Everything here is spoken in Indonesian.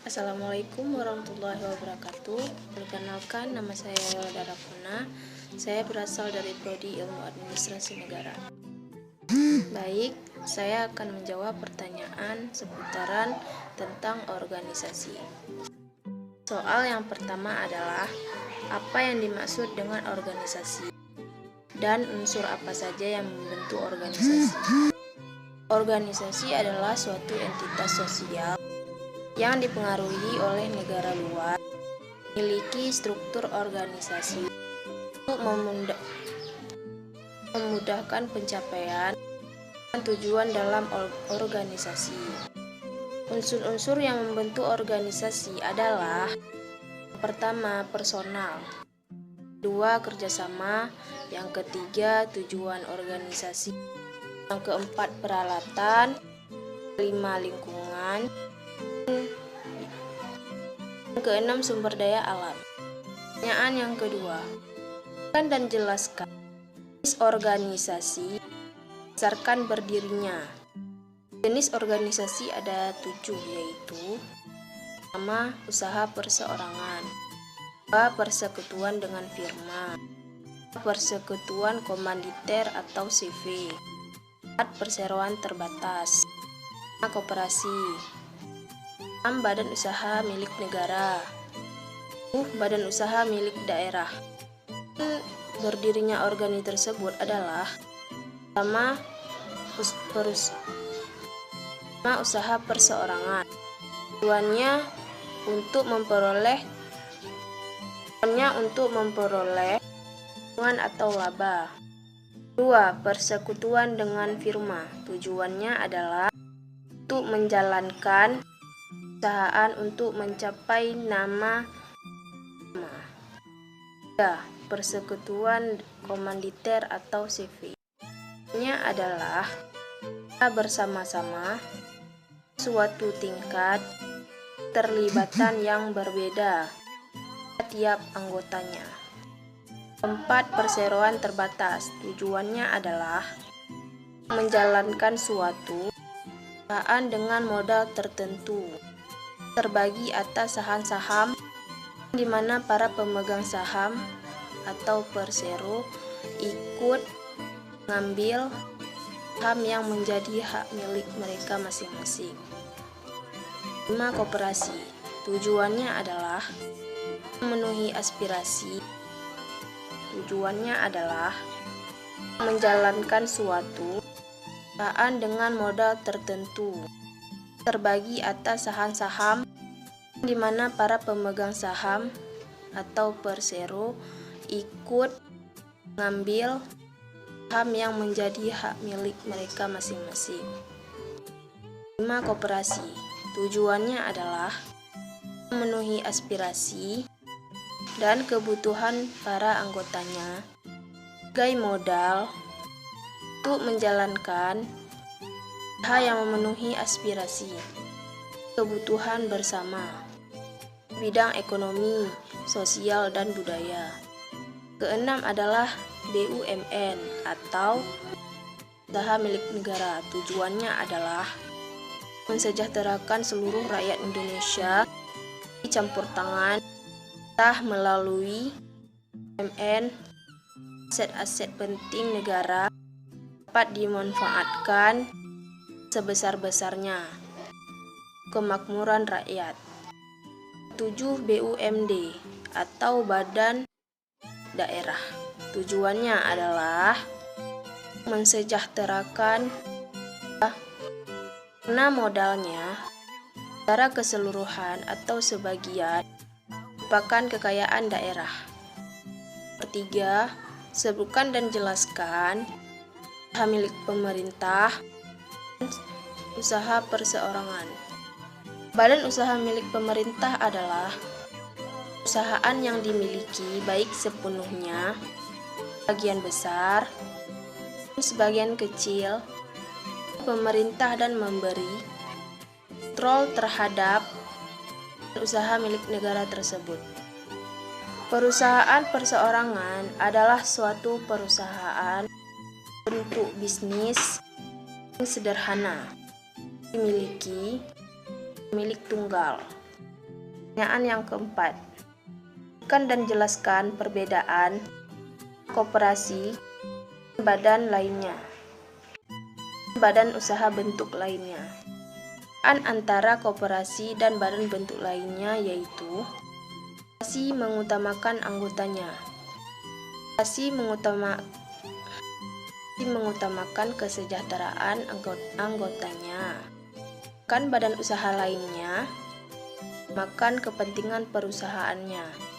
Assalamualaikum warahmatullahi wabarakatuh. Perkenalkan, nama saya Yolanda Rafuna. Saya berasal dari Prodi Ilmu Administrasi Negara. Baik, saya akan menjawab pertanyaan seputaran tentang organisasi. Soal yang pertama adalah, apa yang dimaksud dengan organisasi? Dan unsur apa saja yang membentuk organisasi? Organisasi adalah suatu entitas sosial yang dipengaruhi oleh negara luar, memiliki struktur organisasi untuk memudahkan pencapaian tujuan dalam organisasi. Unsur-unsur yang membentuk organisasi adalah: pertama, personal; kedua, kerjasama; yang ketiga, tujuan organisasi; yang keempat, peralatan; kelima, lingkungan; yang keenam, sumber daya alam. Pertanyaan yang kedua, dan jelaskan jenis organisasi berdasarkan berdirinya. Jenis organisasi ada 7, yaitu: pertama, usaha perseorangan; kedua, persekutuan dengan firma; persekutuan komanditer atau CV; empat, perseroan terbatas; lima, koperasi; 6, badan usaha milik negara; 7, badan usaha milik daerah. Berdirinya organisasi tersebut adalah: pertama, usaha perseorangan. Tujuannya untuk memperoleh keuntungan atau laba. Kedua, persekutuan dengan firma. Tujuannya adalah untuk menjalankan perusahaan untuk mencapai nama. Tiga, persekutuan komanditer atau CV. Tujuannya adalah bersama-sama suatu tingkat terlibatan yang berbeda tiap anggotanya. Keempat, perseroan terbatas. Tujuannya adalah menjalankan suatu perusahaan dengan modal tertentu, terbagi atas saham-saham, di mana para pemegang saham atau persero ikut mengambil saham yang menjadi hak milik mereka masing-masing. 5, koperasi. Tujuannya adalah memenuhi aspirasi. Tujuannya adalah menjalankan suatu perusahaan dengan modal tertentu, terbagi atas saham-saham, di mana para pemegang saham atau persero ikut mengambil saham yang menjadi hak milik mereka masing-masing. 5, koperasi. Tujuannya adalah memenuhi aspirasi dan kebutuhan para anggotanya sebagai modal untuk menjalankan usaha yang memenuhi aspirasi kebutuhan bersama di bidang ekonomi, sosial, dan budaya. Keenam adalah BUMN atau usaha milik negara. Tujuannya adalah mensejahterakan seluruh rakyat Indonesia, campur tangan entah melalui BUMN. Aset-aset penting negara dapat dimanfaatkan sebesar-besarnya kemakmuran rakyat. 7, BUMD atau badan daerah. Tujuannya adalah mensejahterakan karena modalnya secara keseluruhan atau sebagian merupakan kekayaan daerah. 3, sebutkan dan jelaskan usaha milik pemerintah dan usaha perseorangan. Badan usaha milik pemerintah adalah perusahaan yang dimiliki baik sepenuhnya, sebagian besar, dan sebagian kecil pemerintah, dan memberi kontrol terhadap usaha milik negara tersebut. Perusahaan perseorangan adalah suatu perusahaan bentuk bisnis yang sederhana, dimiliki pemilik tunggal. Pertanyaan yang keempat, berikan dan jelaskan perbedaan koperasi dan badan lainnya, badan usaha bentuk lainnya. Perbedaan antara koperasi dan badan bentuk lainnya yaitu koperasi mengutamakan anggotanya. Koperasi mengutamakan kesejahteraan anggotanya. Kan badan usaha lainnya makan kepentingan perusahaannya.